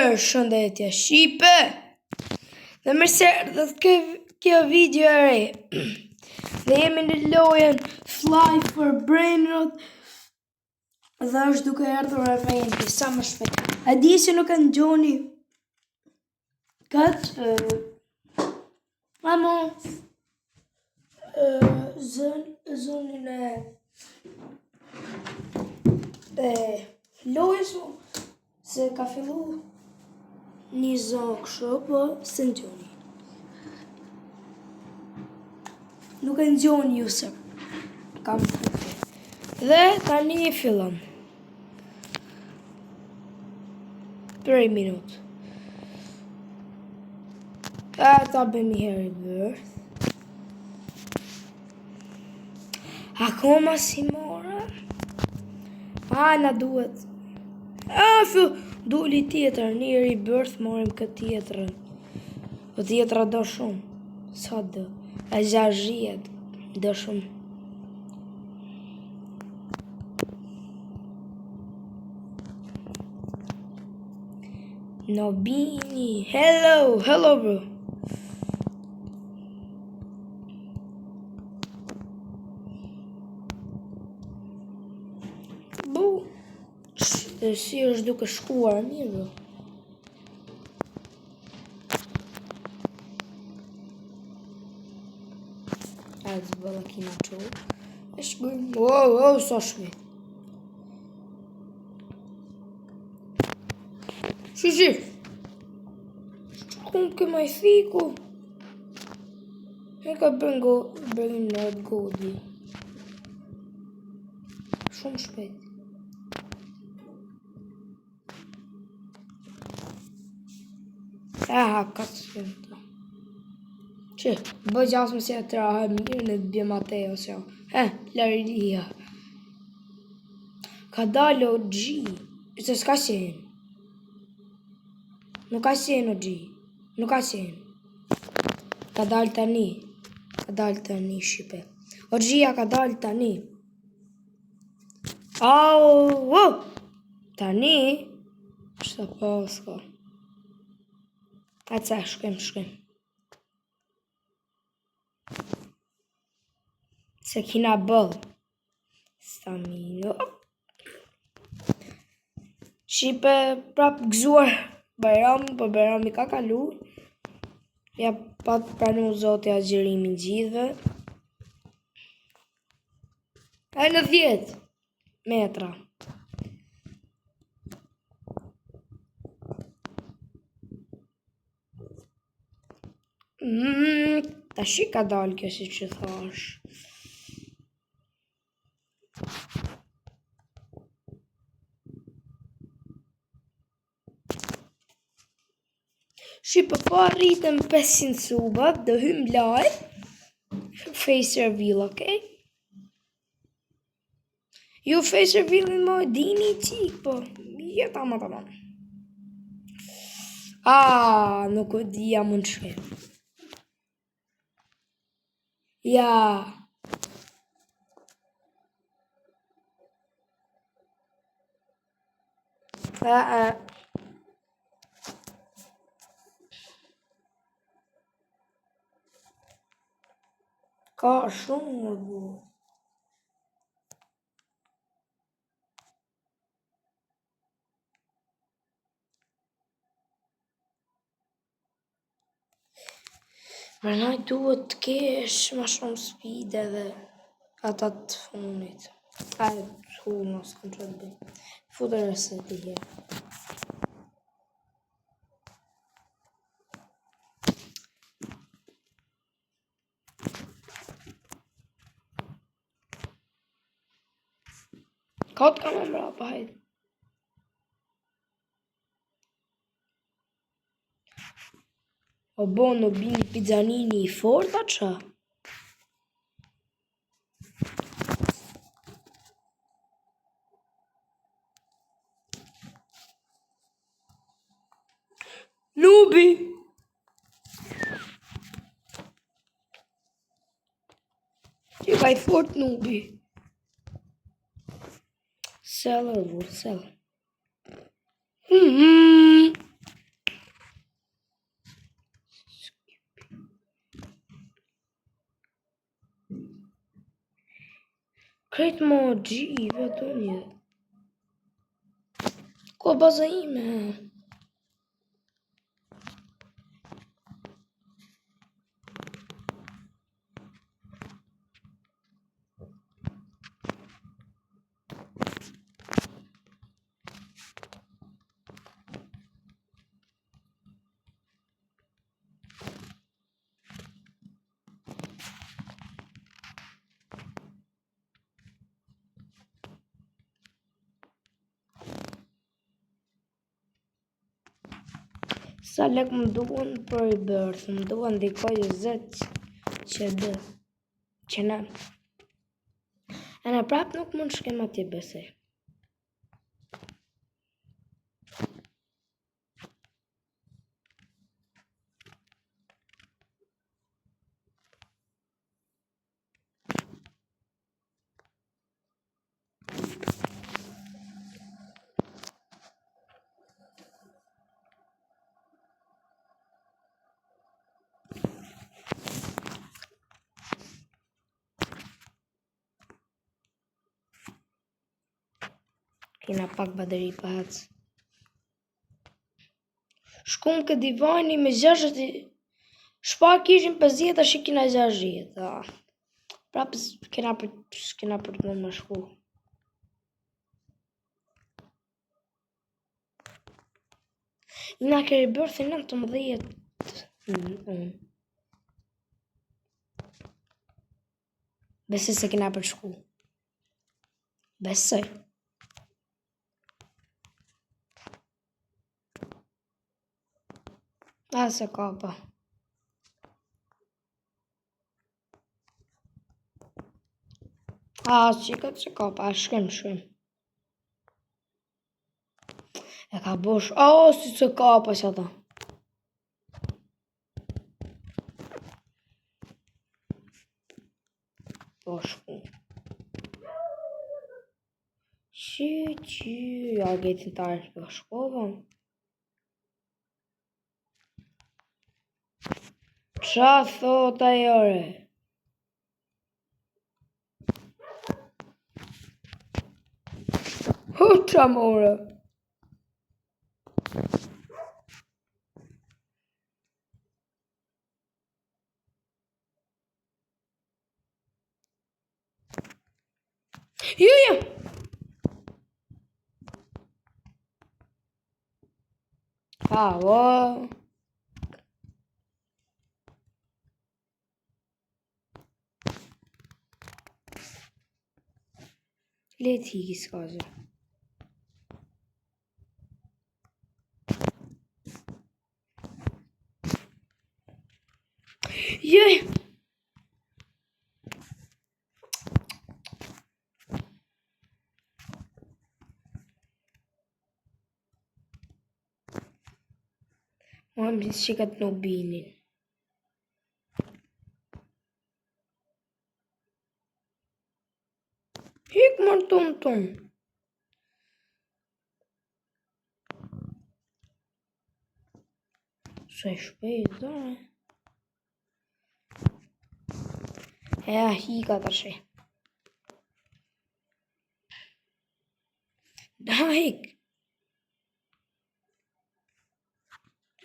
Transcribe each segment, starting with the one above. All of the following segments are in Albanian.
Përshëndetje Shqipe. Dhe mirëse dhe kjo video e re. Dhe jemi në lojën Fly for Brainrot. Dhe është duke erdhur eventi sa më shpejt. A di se nuk e ngjoni këtë zonin e lojës se ka fillu një zonë kështu, po se ngjoni. Nuk e ngjoni ju se kam thënë. Dhe tani fillon. 3 minutë. Ta bëjmë një herë birth. Akoma si mora. Na duhet. Duli tjetër, një rebirth, morim këtë tjetërën. O tjetëra do shumë. Sa do? E 60 do shumë. Nobini, hello bro. Si është duke shkuar mirë bro. Azë bëlla kina qo. E shkujmë. Wow, sa shmit. Shishi. Shkumë këma i fiku. E ka bërgin në godi. Shumë shpejt. Ka të shkëmë. Që, bëj gjasë se e të rahë mirë në të bje Mateo se jo. Lërëria. Ka dalë o G. Se s'ka qenë. Nuk ka qenë o G. Nuk ka qenë. Ka dalë tani. Shqipe. O G-a ka dalë tani. Tani. Shtë posko. Atë shkëm. Se kina bëllë. Stamino. Shqipe prap gëzuar Bajrami, po Bajrami ka kalu. Ja pat pranu zote agjerimin gjithve. Në 10 metra. Ta shi ka dalë kjo si që thash. Shqipe po arritëm 500 subat, do hym live. Face reveal, okej? Ju face reveal-in mo dini qik, po. Jeta ma të manë. Nuk o dhja mund shkem. Ja. Ka shumë më bu. Mërnaj duhet të kesh ma shumë speed edhe ata të funit. Mos kënë që të bëj. Futë reset i herë. Ka të kam mbra pa hajtë. O bo në bini pizzanini i fort a qa? Nubi! Që ka i fort nubi? Seller, sell. Krejt më gjive të një. Ko baza ime. Sa lek më duhen për i bërth, më duhen dikoj 20 që dë, që në. E në prap nuk mund shkem atje besej. Kena pak baderi pac. Shkum këtë divani me 60. Shpar kishin 50, ashtë kena 60. Prap kena për të më shku. Nga kërë bërthi 19. Besoj se kena për shku. Besoj. Se ka pa. Qikët se ka pa, shkrim. E ka bosh, si se ka pa që ata. Shku. Ja getin të arë për shkovën. Qa thot ajore? Qa more? Jo. Leti i s'kaze. Joj! Më më shikat në binin. Hik mërë ton. Se shpejt, dore. Hika të shë. Da hik.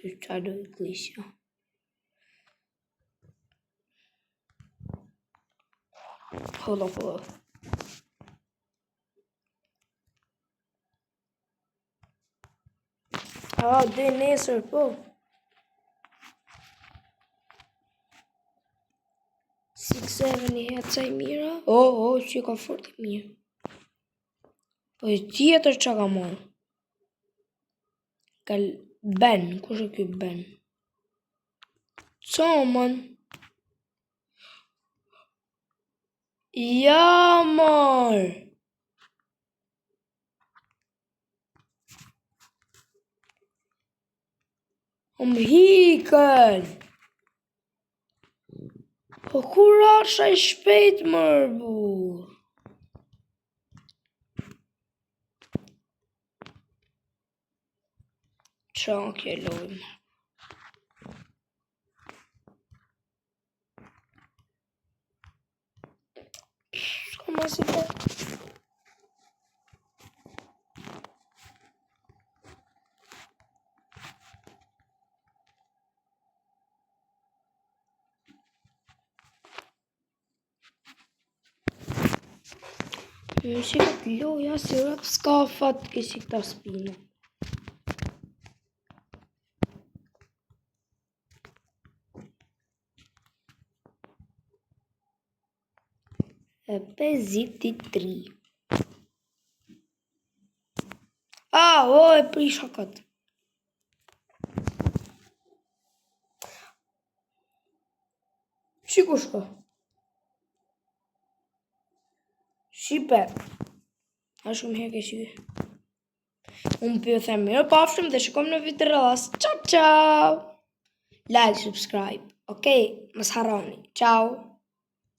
Ty qa do i klisja. Hold on. Dhe nesër, po. 6-7 i hetë saj mira. Që ka fort i mirë. Po i tjetër që ka morë. Ben, kush e kjo Ben? Qa, man? Ja, marë. Hikën. Po kur asha i shpejt mërë burë. Qa kje lojmë. S'ka ma si të. Shikat loja si rap skafat kisi këta spina. E 53. O, e prisha këtë. Shiko shko. Shipe. A shumë heke shike. Unë për ju them mirë pafshim dhe shikom në vitë rras. Ciao, ciao. Like, subscribe. Okej, mos harroni. Ciao.